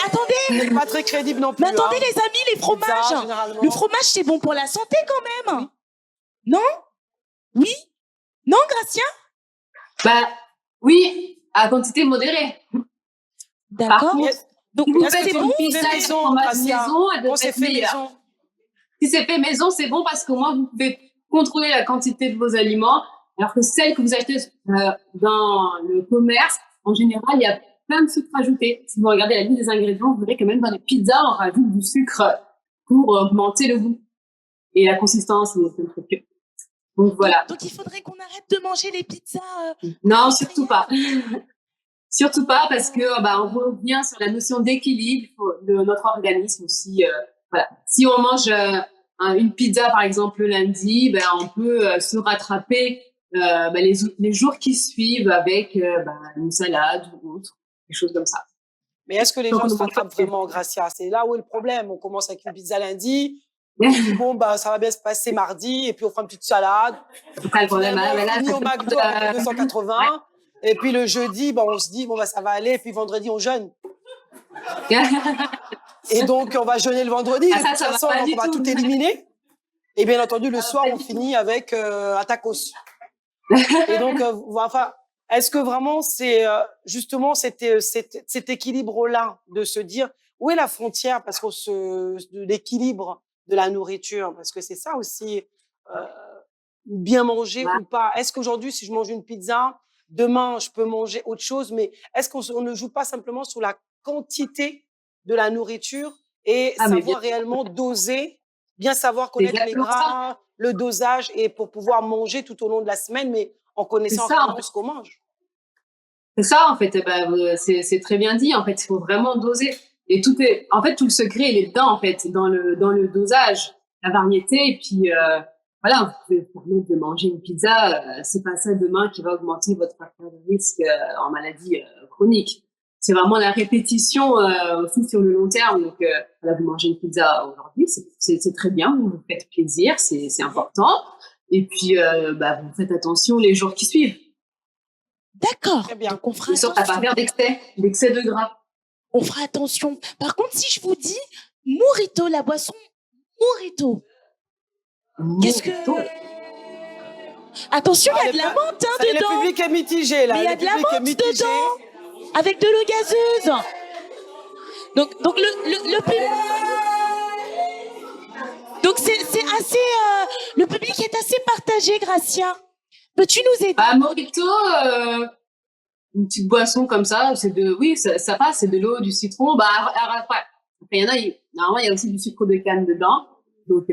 attendez. C'est pas très crédible non plus. Mais attendez les amis, les fromages. Pizza, le fromage c'est bon pour la santé quand même. Oui. Non? Oui? Non, Gracia? Oui, à quantité modérée. D'accord. Donc, vous faites une pizza maison, elle doit être meilleure. Si c'est fait maison, c'est bon parce qu'au moins, vous pouvez contrôler la quantité de vos aliments. Alors que celles que vous achetez dans le commerce, en général, il y a plein de sucre ajouté. Si vous regardez la liste des ingrédients, vous verrez que même dans les pizzas, on rajoute du sucre pour augmenter le goût et la consistance. Donc, voilà. Donc, il faudrait qu'on arrête de manger les pizzas. Non, surtout pas. Surtout pas parce que on revient sur la notion d'équilibre de notre organisme aussi. Voilà. Si on mange une pizza par exemple le lundi, on peut se rattraper les jours qui suivent avec une salade ou autre, des choses comme ça. Mais est-ce que les gens se rattrapent vraiment, Gracia? C'est là où est le problème. On commence avec une pizza lundi. On dit, bon, ça va bien se passer mardi, et puis on fera une petite salade. C'est pas le problème. On au McDo à 280. Ouais. Et puis le jeudi, on se dit, ça va aller. Et puis vendredi, on jeûne. Et donc, on va jeûner le vendredi. De toute façon, on va tout éliminer. Et bien entendu, le soir, on finit avec un tacos. Et donc, est-ce que vraiment c'est justement cet équilibre-là de se dire où est la frontière parce de l'équilibre de la nourriture, parce que c'est ça aussi, bien manger ou pas. Est-ce qu'aujourd'hui, si je mange une pizza, demain, je peux manger autre chose, mais est-ce qu'on ne joue pas simplement sur la quantité de la nourriture et savoir réellement doser, bien savoir connaître les gras, le dosage, et pour pouvoir manger tout au long de la semaine, mais en connaissant vraiment ce qu'on mange. C'est ça, en fait. C'est très bien dit. En fait, il faut vraiment doser. Et tout le secret, il est dedans, en fait, dans le dosage, la variété. Et puis, voilà, vous pouvez vous permettre de manger une pizza. C'est pas ça demain qui va augmenter votre facteur de risque en maladie chronique. c'est vraiment la répétition aussi sur le long terme. Donc, voilà, vous mangez une pizza aujourd'hui, c'est très bien, vous vous faites plaisir, c'est important. Et puis, vous faites attention les jours qui suivent. D'accord. Très bien. Donc on fera Bien sûr, à pas faire d'excès de gras. On fera attention. Par contre, si je vous dis Mojito, la boisson Mojito, qu'est-ce que... Attention, il y a de la menthe Le dedans. public est mitigé, là. Mais il y a Le de la public est menthe mitigé. dedans. Avec de l'eau gazeuse. Donc le public... Donc c'est assez... le public est assez partagé, Gracia. Peux-tu nous aider? Mojito, une petite boisson comme ça, ça passe, c'est de l'eau, du citron. Après, il y en a, normalement, il y a aussi du sucre de canne dedans. Donc,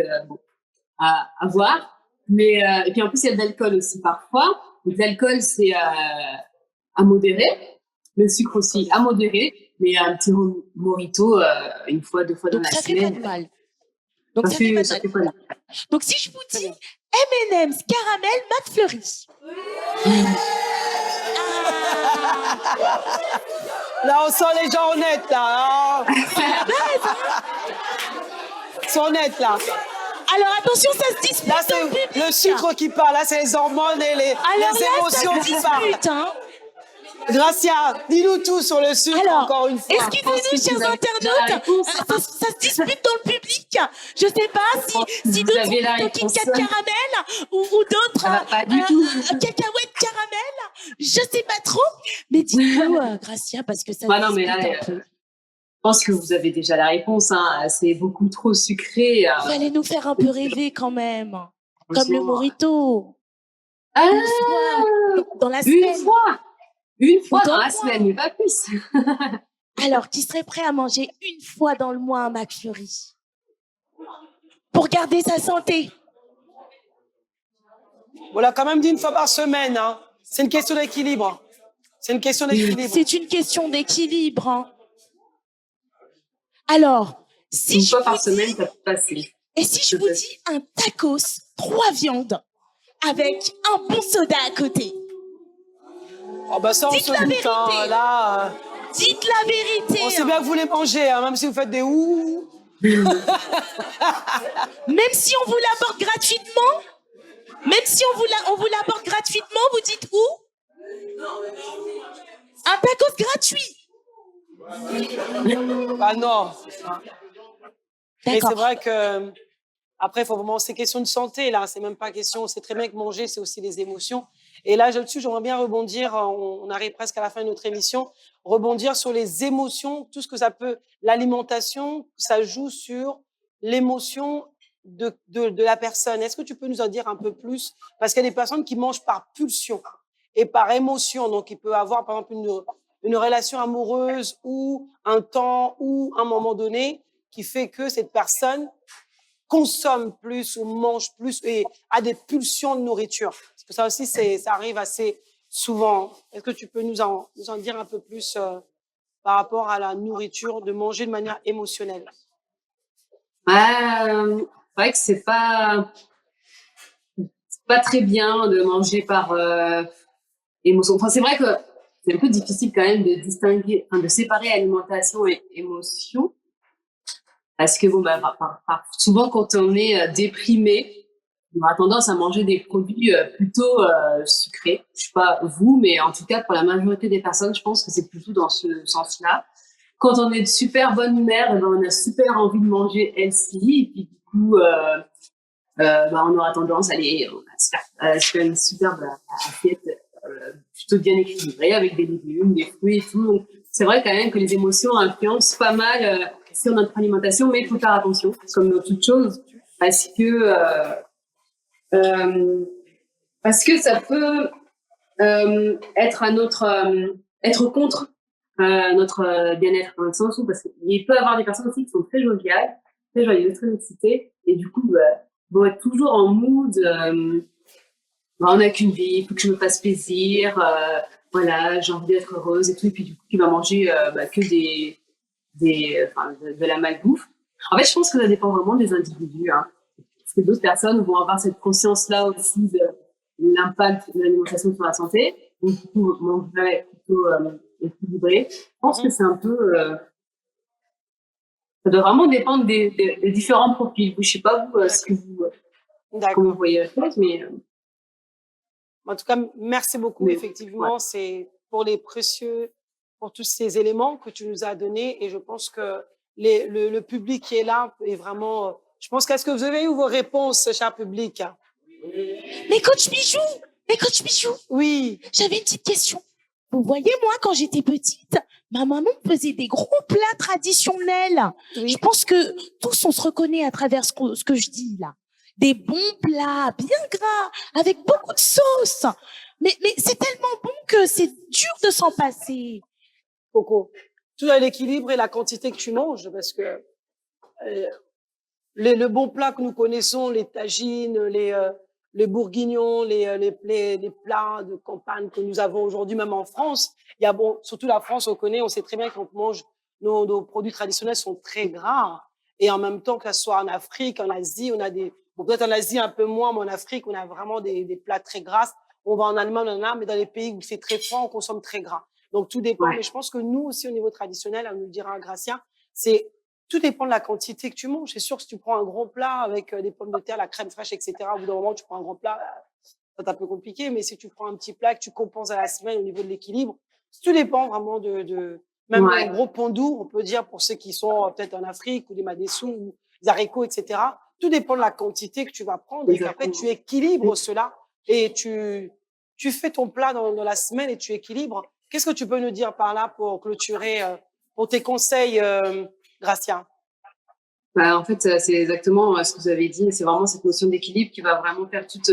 à voir. Mais, et puis en plus, il y a de l'alcool aussi parfois. Donc, l'alcool, c'est à modérer. Le sucre aussi à modérer. Mais un petit mojito, une fois, 2 fois dans Donc la ça fait pas semaine. de mal. Donc ça fait pas de mal. Pas mal. Donc si je vous dis M&M's caramel McFlurry. Là, on sent les gens honnêtes, là. Hein. Ils sont honnêtes, là. Alors attention, ça se dispute Là, dans le c'est public. le sucre qui parle. Là, c'est les hormones et les Alors là, émotions ça se qui parlent. dispute, hein. Gracia, dis-nous tout sur le sucre, Alors, encore une fois. excusez-nous, Je pense que chers vous avez la internautes, réponse. ça se dispute dans le public. Je sais pas si Vous d'autres avez la sont Kit réponse. Kat caramel ou d'autres Ça va pas du tout. cacahuètes caramel. Je sais pas trop. Mais dites-nous, Gracia, parce que ça Non, mais dispute là, un peu. je pense que vous avez déjà la réponse. Hein. C'est beaucoup trop sucré. Fallait nous faire un peu rêver quand même. Comme le Mojito. Ah, Une fois dans la semaine. Une fois Dans dans le la semaine, mais pas plus. Alors, qui serait prêt à manger une fois dans le mois un McFlurry pour garder sa santé? On l'a quand même dit 1 fois par semaine. Hein. C'est une question d'équilibre. C'est une question d'équilibre. C'est une question d'équilibre. Hein. Alors, si Une je fois vous par dis, semaine, ça peut passer. et si je vous dis un tacos 3 viandes avec un bon soda à côté? Oh, bah ça, on Dites se la doute. vérité. Hein. Là, Dites la vérité. on sait bien que vous les mangez, hein, même si vous faites des ouh. Même si on vous l'apporte gratuitement, on vous l'apporte gratuitement, vous dites où? Un tacos gratuit. Bah non. Mais D'accord. c'est vrai que après, il faut vraiment, c'est question de santé là. C'est même pas question. C'est très bien que manger, c'est aussi les émotions. Et là, là-dessus, j'aimerais bien rebondir. On arrive presque à la fin de notre émission. Rebondir sur les émotions, tout ce que ça peut. L'alimentation, ça joue sur l'émotion de la personne. Est-ce que tu peux nous en dire un peu plus? Parce qu'il y a des personnes qui mangent par pulsion et par émotion. Donc, il peut avoir, par exemple, une relation amoureuse ou un temps ou un moment donné qui fait que cette personne consomme plus ou mange plus et a des pulsions de nourriture. Parce que ça aussi, ça arrive assez souvent. Est-ce que tu peux nous en dire un peu plus par rapport à la nourriture, de manger de manière émotionnelle? C'est vrai que c'est pas très bien de manger par émotion. Enfin, c'est vrai que c'est un peu difficile quand même de distinguer, de séparer alimentation et émotion. Parce que souvent quand on est déprimé, on a tendance à manger des produits plutôt sucrés. Je sais pas vous, mais en tout cas pour la majorité des personnes, je pense que c'est plutôt dans ce sens-là. Quand on est de super bonne humeur, on a super envie de manger healthy, et puis du coup, on aura tendance à se faire une superbe assiette plutôt bien équilibrée avec des légumes, des fruits et tout. Donc, c'est vrai quand même que les émotions influencent pas mal sur notre alimentation, mais il faut faire attention, comme dans toute chose, parce que ça peut être contre notre bien-être, dans le sens où, parce qu'il peut y avoir des personnes aussi qui sont très joviales, très joyeuses, très excitées, et du coup vont être toujours en mood on n'a qu'une vie, il faut que je me fasse plaisir, voilà, j'ai envie d'être heureuse et tout, et puis du coup tu vas manger que de la malbouffe. En fait, je pense que ça dépend vraiment des individus, hein. Parce que d'autres personnes vont avoir cette conscience-là aussi de l'impact de l'alimentation sur la santé, donc du coup, manger plutôt équilibré. Je pense que c'est un peu, ça doit vraiment dépendre des différents profils. Je sais pas vous, ce que vous, comment vous voyez la chose, mais En tout cas, merci beaucoup. oui, Effectivement, c'est pour les précieux, pour tous ces éléments que tu nous as donnés. Et je pense que le public qui est là est vraiment. Je pense qu'est-ce que vous avez eu vos réponses, cher public? Mais coach Bijou, mais coach Bijou, Oui. j'avais une petite question. Vous voyez, moi, quand j'étais petite, ma maman faisait des gros plats traditionnels. Oui. Je pense que tous, on se reconnaît à travers ce que je dis là. Des bons plats, bien gras, avec beaucoup de sauce. Mais c'est tellement bon que c'est dur de s'en passer. Coco, tout à l'équilibre et la quantité que tu manges, parce que le bon plat que nous connaissons, les tagines, les bourguignons, les plats de campagne que nous avons aujourd'hui, même en France, il y a surtout la France, on connaît, on sait très bien qu'on mange, nos produits traditionnels sont très gras. Et en même temps, que ce soit en Afrique, en Asie, on a peut-être en Asie un peu moins, mais en Afrique, on a vraiment des plats très gras. On va en Allemagne, on en a, mais dans les pays où c'est très froid, on consomme très gras. Donc, tout dépend. Ouais. Mais je pense que nous aussi, au niveau traditionnel, on nous le dira Gracia, tout dépend de la quantité que tu manges. C'est sûr que si tu prends un gros plat avec des pommes de terre, la crème fraîche, etc., au bout d'un moment, tu prends un gros plat, c'est un peu compliqué. Mais si tu prends un petit plat que tu compenses à la semaine au niveau de l'équilibre, tout dépend vraiment même un gros pondour, on peut dire, pour ceux qui sont peut-être en Afrique, ou des madessous, ou des haricots, etc. Tout dépend de la quantité que tu vas prendre. Et après, tu équilibres cela et tu fais ton plat dans la semaine et tu équilibres. Qu'est-ce que tu peux nous dire par là pour clôturer, pour tes conseils, Gracia? Bah, en fait, c'est exactement ce que vous avez dit. C'est vraiment cette notion d'équilibre qui va vraiment faire toute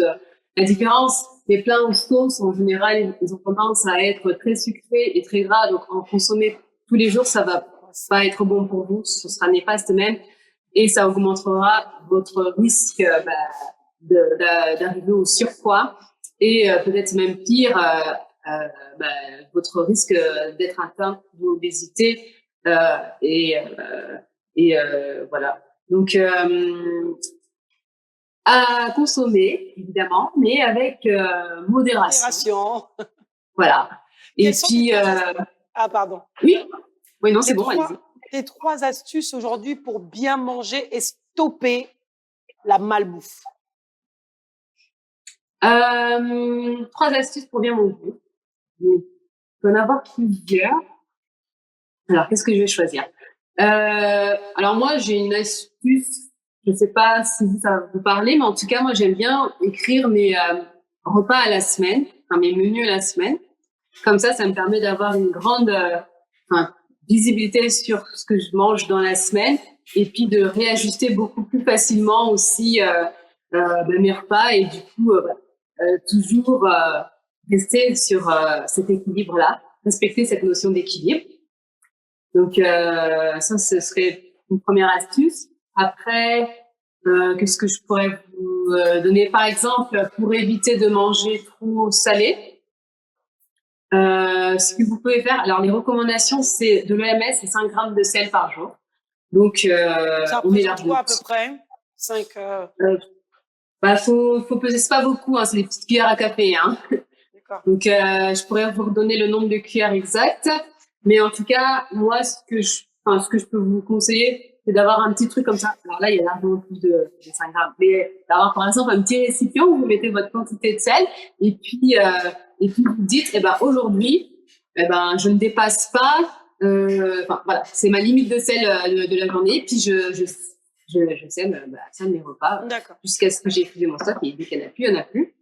la différence. Les plats en sauce, en général, ils ont tendance à être très sucrés et très gras. Donc, en consommer tous les jours, ça va pas être bon pour vous. Ce sera néfaste même. Et ça augmentera votre risque d'arriver au surpoids. Et peut-être même pire, votre risque d'être atteint d'obésité. Voilà. Donc, à consommer, évidemment, mais avec modération. Voilà. Et puis... Ah, pardon. Oui, non, c'est bon, allez-y. Tes 3 astuces aujourd'hui pour bien manger et stopper la malbouffe. 3 astuces pour bien manger. Il peut en avoir plusieurs. Alors, qu'est-ce que je vais choisir? Alors moi, j'ai une astuce. Je ne sais pas si ça va vous parler, mais en tout cas, moi, j'aime bien écrire mes repas à la semaine, enfin mes menus à la semaine. Comme ça me permet d'avoir une grande visibilité sur ce que je mange dans la semaine et puis de réajuster beaucoup plus facilement aussi mes repas et du coup toujours rester sur cet équilibre-là, respecter cette notion d'équilibre. Donc ça, ce serait une première astuce. Après, qu'est-ce que je pourrais vous donner? Par exemple, pour éviter de manger trop salé, ce que vous pouvez faire, alors les recommandations, c'est de l'OMS, c'est 5 grammes de sel par jour. Donc, ça on est là. quoi à peu près? 5 faut peser, c'est pas beaucoup, hein, c'est des petites cuillères à café, hein. D'accord. Donc, je pourrais vous redonner le nombre de cuillères exact. Mais en tout cas, moi, ce que je peux vous conseiller, c'est d'avoir un petit truc comme ça. Alors là, il y a largement plus de 5 grammes. Mais d'avoir, par exemple, un petit récipient où vous mettez votre quantité de sel et puis vous dites, aujourd'hui, je ne dépasse pas, voilà, c'est ma limite de sel de la journée. Puis je sème mes repas jusqu'à ce que j'ai épuisé mon stock. Et dès qu'il n'y en a plus, il n'y en a plus.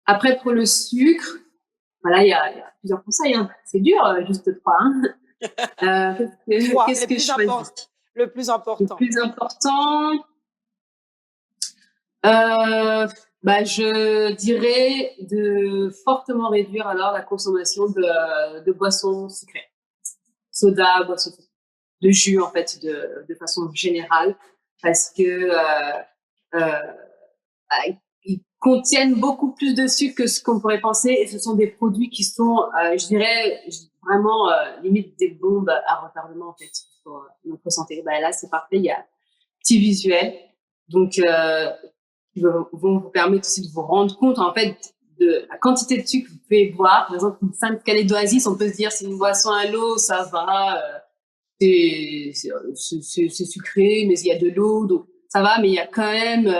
Après, pour le sucre, voilà, il y a plusieurs conseils, hein. C'est dur, juste 3, hein. Qu'est-ce que je choisis? Le plus important. Le plus important, je dirais de fortement réduire alors la consommation de boissons sucrées, soda, boissons de jus en fait de façon générale, parce que ils contiennent beaucoup plus de sucre que ce qu'on pourrait penser, et ce sont des produits qui sont, je dirais, vraiment limite des bombes à retardement en fait pour notre santé. Là, c'est parfait, il y a un petit visuel, donc qui vont vous permettre aussi de vous rendre compte en fait de la quantité de sucre que vous pouvez boire. Par exemple, une simple canette d'Oasis, on peut se dire c'est une boisson à l'eau, ça va, c'est sucré, mais il y a de l'eau, donc ça va, mais il y a quand même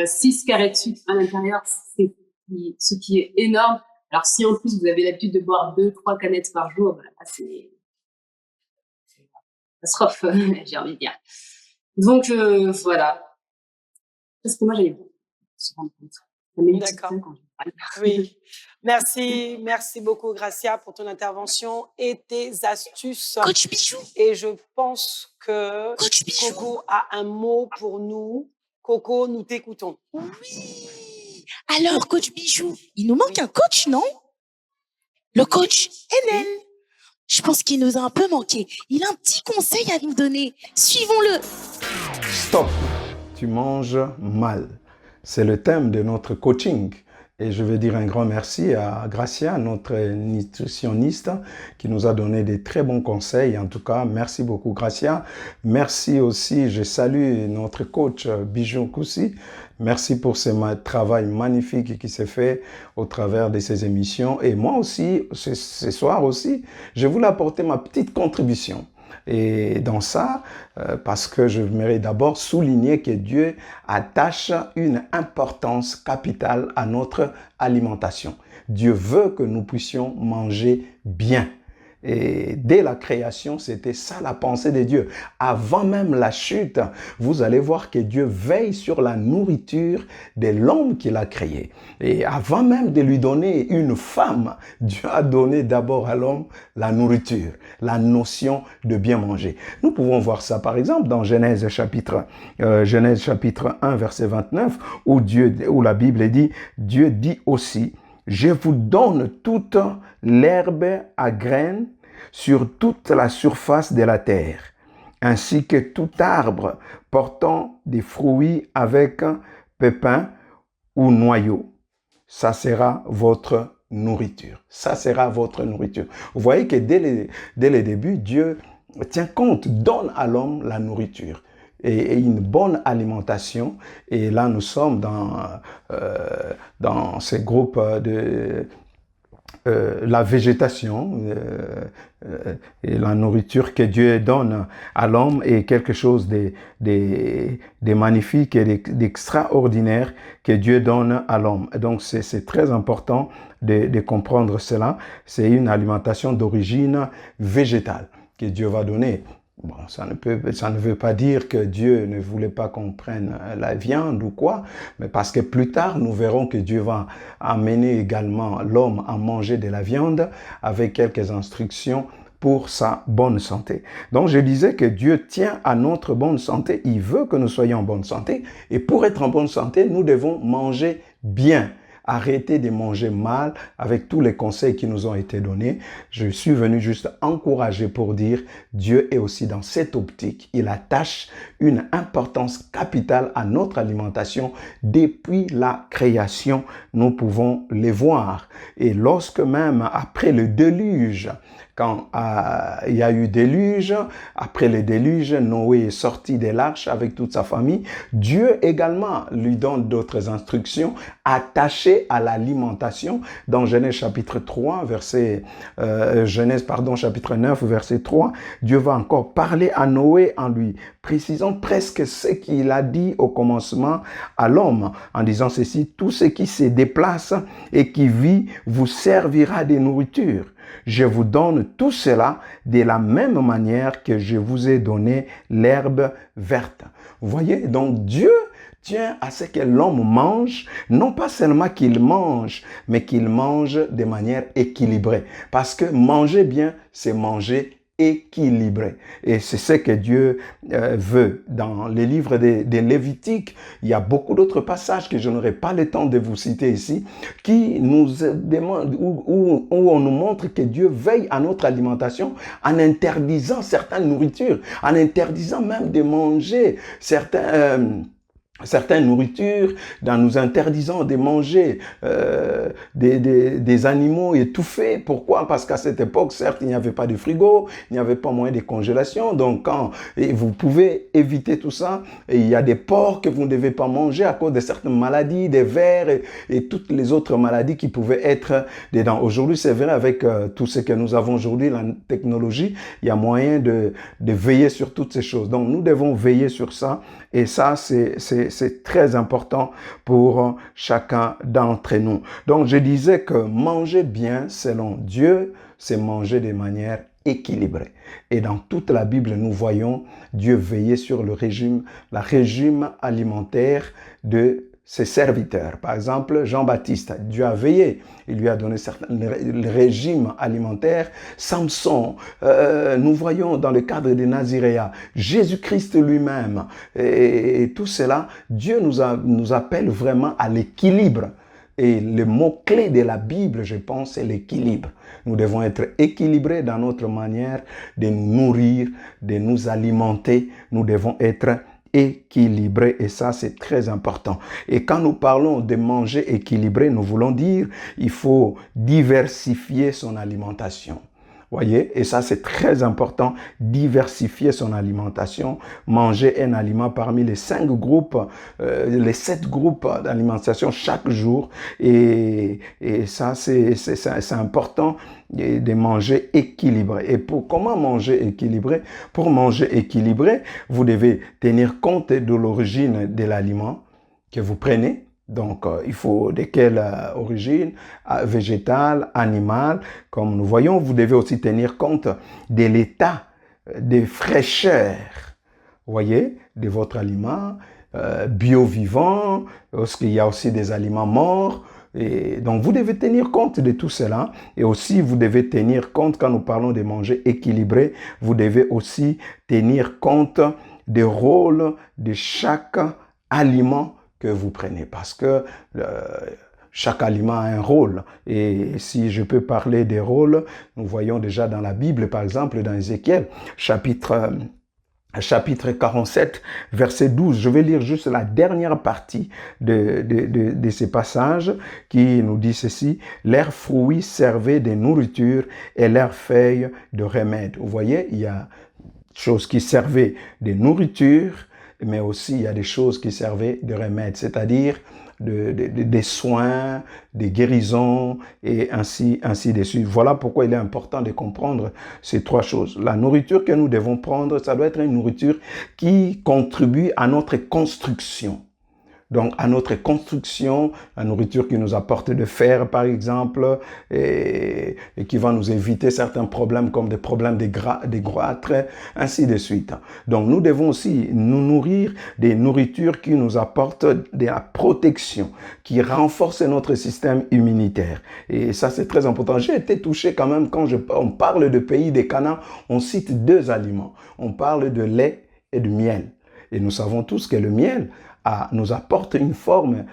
6 carrés de sucre à l'intérieur, c'est ce qui est énorme. Alors si en plus vous avez l'habitude de boire 2-3 canettes par jour, ben, là, c'est catastrophe, j'ai envie de dire. Donc voilà. Parce que moi j'avais se rendre compte. Ça met une petite D'accord. claque quand je parle. Oui. Merci beaucoup, Gracia, pour ton intervention et tes astuces. Coach Bijou, Et je pense que Coach Bijou. Coco a un mot pour nous. Coco, nous t'écoutons. Oui. Alors, coach Bijou, il nous manque un coach, non? Le coach Enel. Je pense qu'il nous a un peu manqué. Il a un petit conseil à nous donner. Suivons-le. Stop, tu manges mal. C'est le thème de notre coaching. Et je veux dire un grand merci à Gracia, notre nutritionniste, qui nous a donné des très bons conseils. En tout cas, merci beaucoup Gracia. Merci aussi, je salue notre coach Bijou Koussi. Merci pour ce travail magnifique qui s'est fait au travers de ces émissions. Et moi aussi, ce soir aussi, je voulais apporter ma petite contribution. Et dans ça, parce que je voudrais d'abord souligner que Dieu attache une importance capitale à notre alimentation. Dieu veut que nous puissions manger bien. Et dès la création, c'était ça la pensée de Dieu. Avant même la chute, vous allez voir que Dieu veille sur la nourriture de l'homme qu'il a créé. Et avant même de lui donner une femme, Dieu a donné d'abord à l'homme la nourriture, la notion de bien manger. Nous pouvons voir ça par exemple dans Genèse chapitre 1, verset 29, où la Bible dit, Dieu dit aussi, je vous donne toute l'herbe à graines sur toute la surface de la terre, ainsi que tout arbre portant des fruits avec pépins ou noyaux. Ça sera votre nourriture. Ça sera votre nourriture. Vous voyez que dès le début, Dieu tient compte, donne à l'homme la nourriture et une bonne alimentation. Et là, nous sommes dans ces groupes de la végétation et la nourriture que Dieu donne à l'homme est quelque chose de magnifique et d'extraordinaire que Dieu donne à l'homme. Donc c'est très important de comprendre cela. C'est une alimentation d'origine végétale que Dieu va donner. Bon, ça ne veut pas dire que Dieu ne voulait pas qu'on prenne la viande ou quoi, mais parce que plus tard, nous verrons que Dieu va amener également l'homme à manger de la viande avec quelques instructions pour sa bonne santé. Donc, je disais que Dieu tient à notre bonne santé. Il veut que nous soyons en bonne santé. Et pour être en bonne santé, nous devons manger bien. Arrêtez de manger mal avec tous les conseils qui nous ont été donnés. Je suis venu juste encourager pour dire Dieu est aussi dans cette optique. Il attache une importance capitale à notre alimentation. Depuis la création, nous pouvons les voir. Et lorsque même après le déluge, quand il y a eu déluge, après le déluge, Noé est sorti de l'arche avec toute sa famille. Dieu également lui donne d'autres instructions attachées à l'alimentation. Dans Genèse chapitre 9, verset 3, Dieu va encore parler à Noé en lui précisant presque ce qu'il a dit au commencement à l'homme, en disant ceci, tout ce qui se déplace et qui vit vous servira de nourriture. Je vous donne tout cela de la même manière que je vous ai donné l'herbe verte. Vous voyez, donc Dieu tient à ce que l'homme mange, non pas seulement qu'il mange, mais qu'il mange de manière équilibrée. Parce que manger bien, c'est manger équilibré. Et c'est ce que Dieu veut. Dans les livres de Lévitique, il y a beaucoup d'autres passages que je n'aurai pas le temps de vous citer ici, qui nous demandent, où on nous montre que Dieu veille à notre alimentation en interdisant certaines nourritures, en interdisant même de manger certains certaines nourritures, en nous interdisant de manger des animaux étouffés. Pourquoi? Parce qu'à cette époque, certes, il n'y avait pas de frigo, il n'y avait pas moyen de congélation. Donc, vous pouvez éviter tout ça. Et il y a des porcs que vous ne devez pas manger à cause de certaines maladies, des vers et toutes les autres maladies qui pouvaient être dedans. Aujourd'hui, c'est vrai, avec tout ce que nous avons aujourd'hui, la technologie, il y a moyen de veiller sur toutes ces choses. Donc, nous devons veiller sur ça. Et ça, c'est très important pour chacun d'entre nous. Donc, je disais que manger bien selon Dieu, c'est manger de manière équilibrée. Et dans toute la Bible, nous voyons Dieu veiller sur le régime alimentaire de ses serviteurs. Par exemple, Jean-Baptiste, Dieu a veillé. Il lui a donné le régime alimentaire. Samson, nous voyons dans le cadre des Naziréas, Jésus-Christ lui-même. Et tout cela, Dieu nous appelle vraiment à l'équilibre. Et le mot-clé de la Bible, je pense, c'est l'équilibre. Nous devons être équilibrés dans notre manière de nous nourrir, de nous alimenter. Nous devons être équilibré, et ça c'est très important. Et quand nous parlons de manger équilibré, nous voulons dire il faut diversifier son alimentation. Voyez, et ça c'est très important, diversifier son alimentation, manger un aliment parmi les 7 groupes d'alimentation chaque jour, et ça c'est important de manger équilibré. Et comment manger équilibré? Pour manger équilibré, vous devez tenir compte de l'origine de l'aliment que vous prenez. Donc, il faut de quelle origine? Végétale, animale. Comme nous voyons, vous devez aussi tenir compte de l'état de fraîcheur, vous voyez, de votre aliment, bio-vivant, parce qu'il y a aussi des aliments morts. Et donc, vous devez tenir compte de tout cela. Et aussi, vous devez tenir compte, quand nous parlons de manger équilibré, vous devez aussi tenir compte des rôles de chaque aliment que vous prenez. Parce que chaque aliment a un rôle. Et si je peux parler des rôles, nous voyons déjà dans la Bible, par exemple, dans Ézéchiel, chapitre 47, verset 12. Je vais lire juste la dernière partie de ces passages qui nous dit ceci. Leurs fruits servaient de nourriture et leurs feuilles de remède. Vous voyez, il y a des choses qui servaient de nourriture, mais aussi il y a des choses qui servaient de remède, c'est-à-dire des soins, des guérisons et ainsi de suite. Voilà pourquoi il est important de comprendre ces 3 choses. La nourriture que nous devons prendre, ça doit être une nourriture qui contribue à notre construction. Donc, à notre construction, la nourriture qui nous apporte de fer, par exemple, et qui va nous éviter certains problèmes comme des problèmes des goitres, ainsi de suite. Donc, nous devons aussi nous nourrir des nourritures qui nous apportent de la protection, qui renforcent notre système immunitaire. Et ça, c'est très important. J'ai été touché quand même quand on parle de pays des Canaan, on cite 2 aliments. On parle de lait et de miel. Et nous savons tous que le miel nous apporte une forme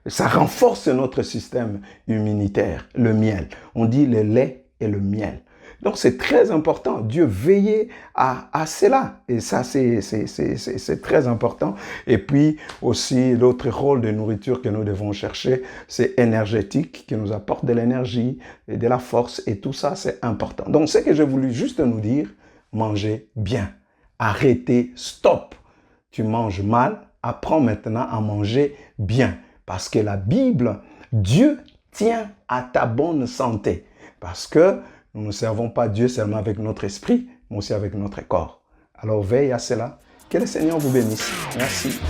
ça renforce notre système immunitaire, le miel. On dit le lait et le miel. Donc c'est très important. Dieu veillait à cela. Et ça, c'est très important. Et puis aussi, l'autre rôle de nourriture que nous devons chercher, c'est énergétique, qui nous apporte de l'énergie et de la force. Et tout ça, c'est important. Donc, ce que j'ai voulu juste nous dire, mangez bien. Arrêtez, stop. Tu manges mal, apprends maintenant à manger bien. Parce que la Bible, Dieu tient à ta bonne santé. Parce que nous ne servons pas Dieu seulement avec notre esprit, mais aussi avec notre corps. Alors veille à cela. Que le Seigneur vous bénisse. Merci.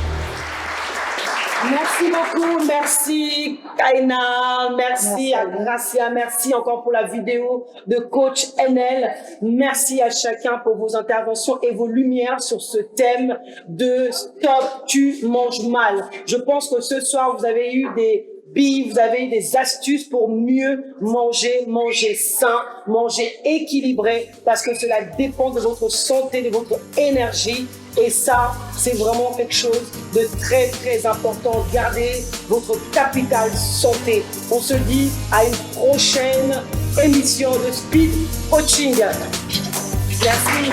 Merci beaucoup, merci Kaina, merci à Gracia, merci encore pour la vidéo de coach NL. Merci à chacun pour vos interventions et vos lumières sur ce thème de Stop, tu manges mal. Je pense que ce soir, vous avez eu des billes, vous avez eu des astuces pour mieux manger, manger sain, manger équilibré, parce que cela dépend de votre santé, de votre énergie. Et ça, c'est vraiment quelque chose de très, très important. Gardez votre capital santé. On se dit à une prochaine émission de Speed Coaching. Merci.